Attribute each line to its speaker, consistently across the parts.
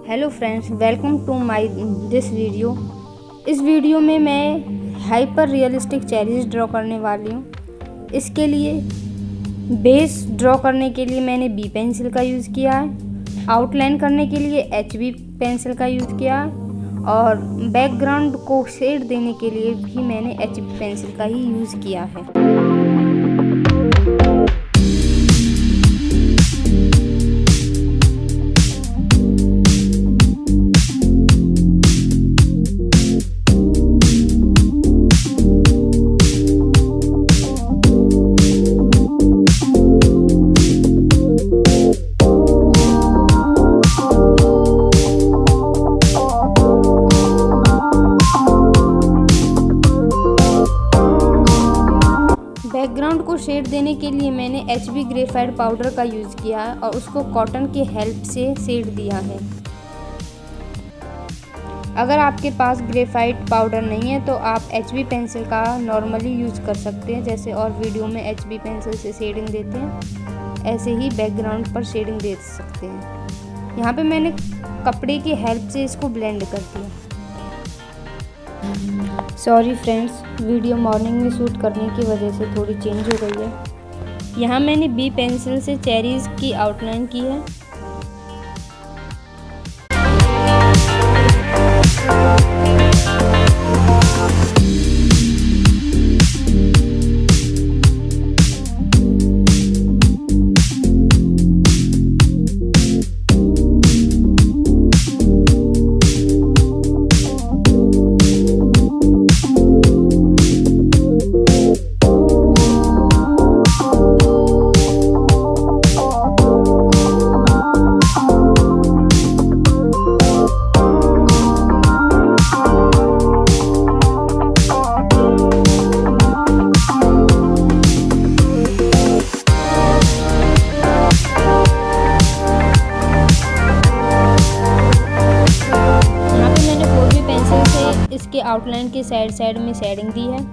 Speaker 1: Hello friends, welcome to my this video. इस video में मैं हाइपर रियलिस्टिक चेरीज ड्रॉ करने वाली हूँ। इसके लिए बेस ड्रॉ करने के लिए मैंने बी पेंसिल का यूज़ किया है। आउटलाइन करने के लिए HB पेंसिल का यूज़ किया है और बैकग्राउंड को शेड देने के लिए भी मैंने HB पेंसिल का ही यूज़ किया है। बैकग्राउंड को शेड देने के लिए मैंने HB ग्रेफाइट पाउडर का यूज़ किया है और उसको कॉटन की हेल्प से शेड दिया है। अगर आपके पास ग्रेफाइट पाउडर नहीं है तो आप HB पेंसिल का नॉर्मली यूज़ कर सकते हैं। जैसे और वीडियो में HB पेंसिल से शेडिंग देते हैं, ऐसे ही बैकग्राउंड पर शेडिंग दे सकते हैं। यहाँ पे मैंने कपड़े की हेल्प से इसको ब्लेंड कर दिया। सॉरी फ्रेंड्स, वीडियो मॉर्निंग में शूट करने की वजह से थोड़ी चेंज हो गई है। यहाँ मैंने बी पेंसिल से चेरीज की आउटलाइन की है। इसके आउटलाइन के साइड में शेडिंग दी है।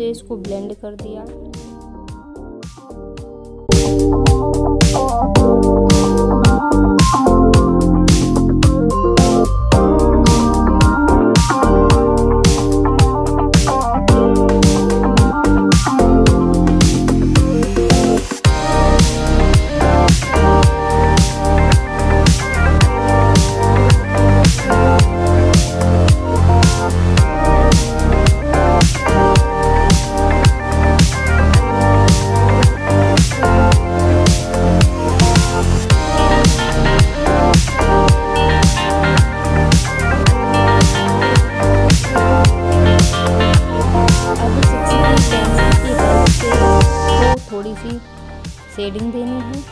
Speaker 1: इसको ब्लेंड कर दिया। थोड़ी सी शेडिंग देनी है।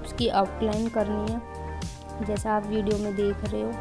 Speaker 1: उसकी आउटलाइन करनी है, जैसा आप वीडियो में देख रहे हो।